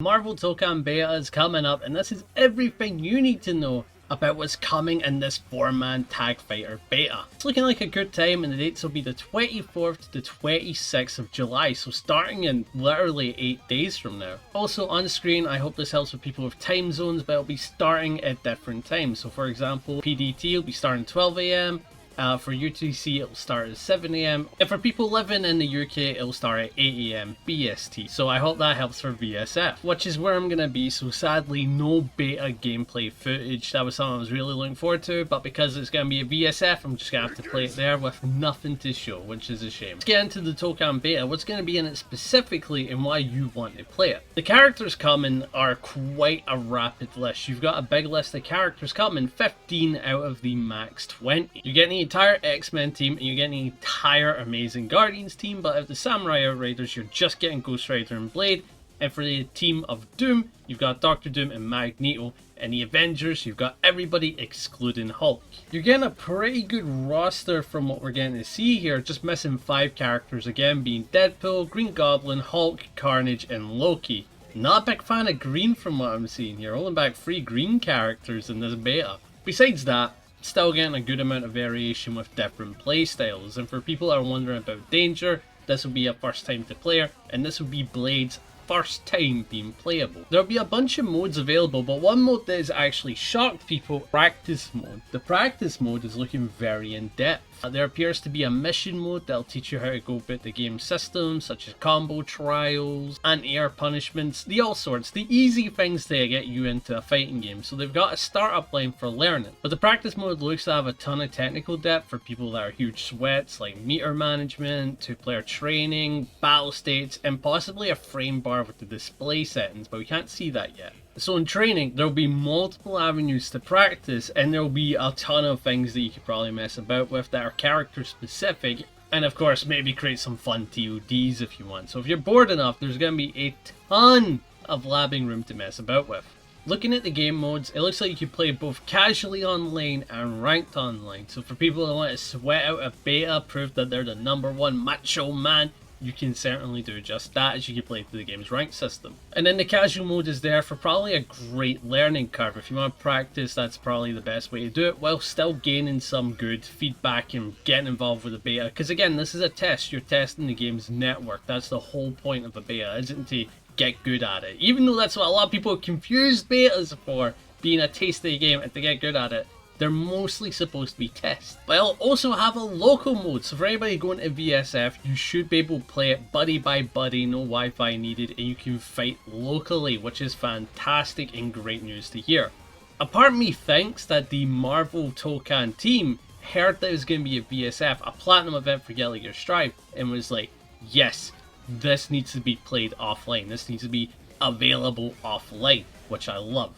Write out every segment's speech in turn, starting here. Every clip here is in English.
Marvel Tokon beta is coming up, and this is everything you need to know about what's coming in this 4-man tag fighter beta. It's looking like a good time, and the dates will be the 24th to the 26th of July, so starting in literally 8 days from now. Also on screen, I hope this helps with people with time zones, but it'll be starting at different times. So for example, PDT will be starting 12 AM, for UTC it'll start at 7 AM, and for people living in the UK it'll start at 8 AM BST, so I hope that helps for VSF, which is where I'm going to be. So sadly no beta gameplay footage. That was something I was really looking forward to, but because it's going to be a VSF I'm just going to have to play it there with nothing to show, which is a shame. Let's get into the Tokon beta, what's going to be in it specifically and why you want to play it. The characters coming are quite a rapid list. You've got a big list of characters coming, 15 out of the max 20. You're getting the entire X-Men team and you're getting the entire Amazing Guardians team, but of the Samurai Outriders you're just getting Ghost Rider and Blade, and for the team of Doom you've got Dr. Doom and Magneto, and the Avengers you've got everybody excluding Hulk. You're getting a pretty good roster from what we're getting to see here, just missing 5 characters again, being Deadpool, Green Goblin, Hulk, Carnage and Loki. Not a big fan of green from what I'm seeing here, holding back 3 green characters in this beta. Besides that, still getting a good amount of variation with different playstyles, and for people that are wondering about Danger, this will be a first time to player, and this will be Blade's first time being playable. There'll be a bunch of modes available, but one mode that has actually shocked people, practice mode. The practice mode is looking very in depth. There appears to be a mission mode that'll teach you how to go about the game systems, such as combo trials, anti-air punishments, the all sorts, the easy things to get you into a fighting game. So they've got a startup line for learning. But the practice mode looks to have a ton of technical depth for people that are huge sweats, like meter management, 2-player training, battle states, and possibly a frame bar with the display settings, but we can't see that yet. So in training, there'll be multiple avenues to practice, and there'll be a ton of things that you could probably mess about with that are character specific, and of course maybe create some fun TODs if you want. So if you're bored enough, there's going to be a ton of labbing room to mess about with. Looking at the game modes, it looks like you can play both casually online and ranked online. So for people that want to sweat out a beta, prove that they're the #1 macho man, you can certainly do just that, as you can play through the game's rank system. And then the casual mode is there for probably a great learning curve. If you want to practice, that's probably the best way to do it, while still gaining some good feedback and getting involved with the beta. Because again, this is a test, you're testing the game's network. That's the whole point of a beta, isn't to get good at it. Even though that's what a lot of people confuse betas for, being a taste of the game and to get good at it. They're mostly supposed to be tests. But it'll also have a local mode, so for anybody going to VSF, you should be able to play it buddy by buddy, no Wi-Fi needed, and you can fight locally, which is fantastic and great news to hear. A part of me thinks that the Marvel Tokon team heard that it was going to be a VSF, a platinum event for Guilty Gear Strive, and was like, yes, this needs to be played offline, this needs to be available offline, which I love.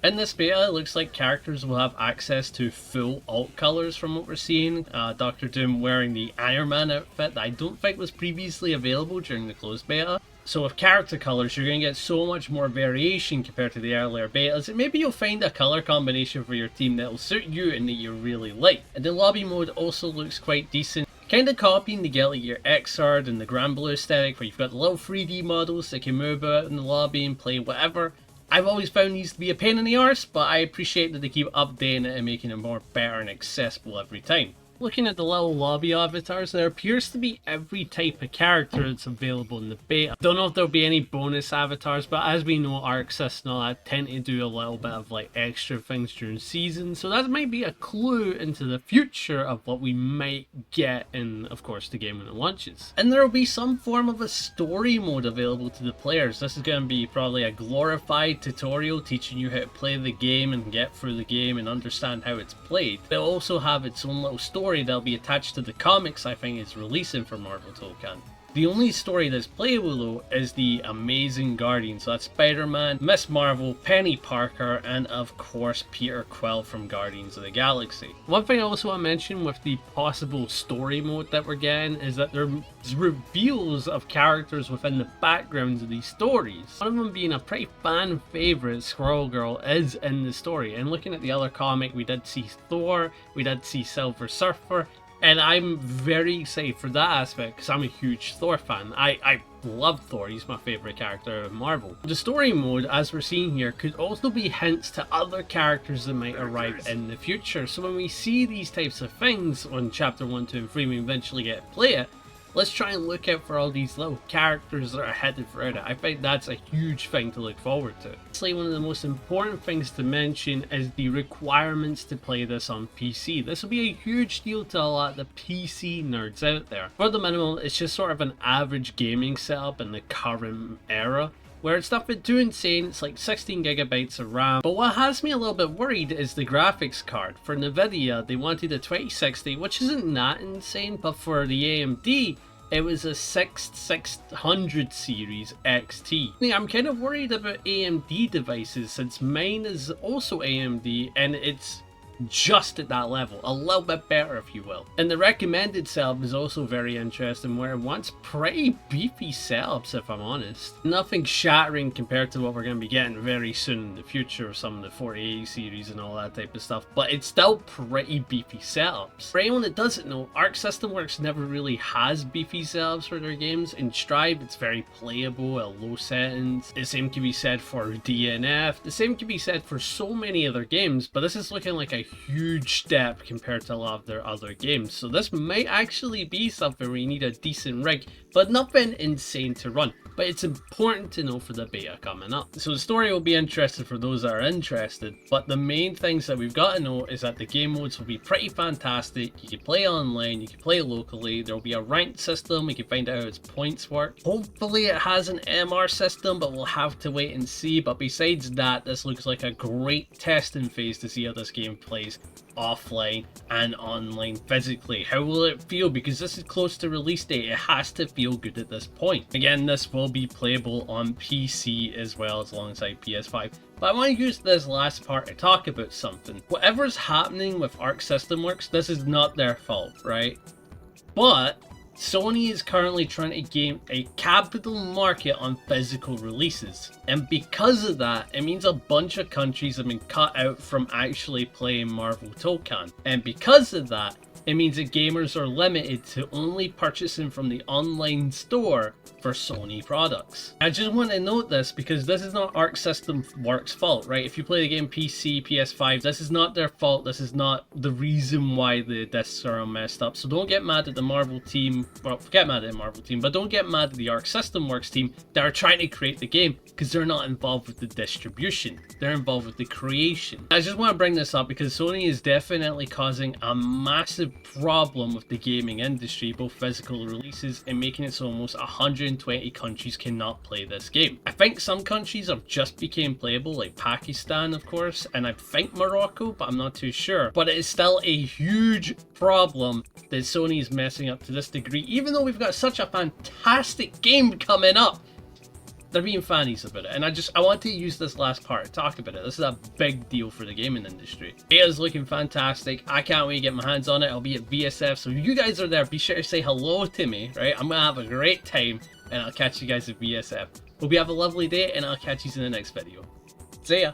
In this beta, it looks like characters will have access to full alt colors from what we're seeing. Dr. Doom wearing the Iron Man outfit that I don't think was previously available during the closed beta. So with character colors, you're going to get so much more variation compared to the earlier betas, and maybe you'll find a color combination for your team that will suit you and that you really like. And the lobby mode also looks quite decent. Kind of copying the Guilty Gear Xrd and the Grand Blue aesthetic, where you've got the little 3D models that can move out in the lobby and play whatever. I've always found these to be a pain in the arse, but I appreciate that they keep updating it and making it more better and accessible every time. Looking at the little lobby avatars, there appears to be every type of character that's available in the beta. Don't know if there'll be any bonus avatars, but as we know, Arc Sys and all that tend to do a little bit of like extra things during season, so that might be a clue into the future of what we might get in, of course, the game when it launches. And there will be some form of a story mode available to the players. This is going to be probably a glorified tutorial teaching you how to play the game and get through the game and understand how it's played. They'll also have its own little story that'll be attached to the comics I think is releasing for Marvel Tokon. The only story that's playable though is the Amazing Guardians, so that's Spider-Man, Miss Marvel, Penny Parker, and of course Peter Quill from Guardians of the Galaxy. One thing I also want to mention with the possible story mode that we're getting is that there's reveals of characters within the backgrounds of these stories. One of them being a pretty fan favourite, Squirrel Girl, is in the story, and looking at the other comic, we did see Thor, we did see Silver Surfer, And I'm very excited for that aspect because I'm a huge Thor fan. I love Thor, he's my favourite character of Marvel. The story mode, as we're seeing here, could also be hints to other characters that might arrive in the future. So when we see these types of things on Chapter 1, 2 and 3, we eventually get to play it, let's try and look out for all these little characters that are headed throughout it. I think that's a huge thing to look forward to. Actually, one of the most important things to mention is the requirements to play this on PC. This will be a huge deal to a lot of the PC nerds out there. For the minimum, it's just sort of an average gaming setup in the current era, where it's nothing too insane. It's like 16 gigabytes of RAM. But what has me a little bit worried is the graphics card. For Nvidia, they wanted a 2060, which isn't that insane, but for the AMD, it was a 6600 series XT. I'm kind of worried about AMD devices since mine is also AMD and it's just at that level, a little bit better if you will. And the recommended setup is also very interesting, where it wants pretty beefy setups if I'm honest. Nothing shattering compared to what we're going to be getting very soon in the future with some of the 4080 series and all that type of stuff, but it's still pretty beefy setups. For anyone that doesn't know, Arc System Works never really has beefy setups for their games. In Strive, it's very playable at low settings. The same can be said for DNF, the same can be said for so many other games, but this is looking like a huge step compared to a lot of their other games. So this might actually be something where you need a decent rig, but nothing insane to run. But it's important to know for the beta coming up. So the story will be interesting for those that are interested, but the main things that we've got to know is that the game modes will be pretty fantastic. You can play online, you can play locally, there will be a ranked system, we can find out how its points work. Hopefully it has an MR system, but we'll have to wait and see. But besides that, this looks like a great testing phase to see how this game plays offline and online physically. How will it feel? Because this is close to release date, it has to feel good at this point. Again, this will be playable on PC as well as alongside PS5. But I want to use this last part to talk about something. Whatever's happening with Arc System Works, this is not their fault, right? But Sony is currently trying to gain a capital market on physical releases, and because of that, it means a bunch of countries have been cut out from actually playing Marvel Tokon, and because of that, it means that gamers are limited to only purchasing from the online store for Sony products. I just want to note this because this is not Arc System Works' fault, right? If you play the game PC, PS5, this is not their fault. This is not the reason why the discs are all messed up. So don't get mad at the Marvel team, well, get mad at the Marvel team, but don't get mad at the Arc System Works team that are trying to create the game, because they're not involved with the distribution. They're involved with the creation. I just want to bring this up because Sony is definitely causing a massive problem with the gaming industry, both physical releases and making it so almost 120 countries cannot play this game. I think some countries have just became playable, like Pakistan of course, and I think Morocco, but I'm not too sure. But it is still a huge problem that Sony is messing up to this degree, even though we've got such a fantastic game coming up. They're being fannies about it, and I want to use this last part to talk about it. This is a big deal for the gaming industry. It is looking fantastic. I can't wait to get my hands on it. I'll be at VSF, so if you guys are there, be sure to say hello to me, right? I'm gonna have a great time, and I'll catch you guys at VSF. Hope you have a lovely day, and I'll catch you in the next video. See ya!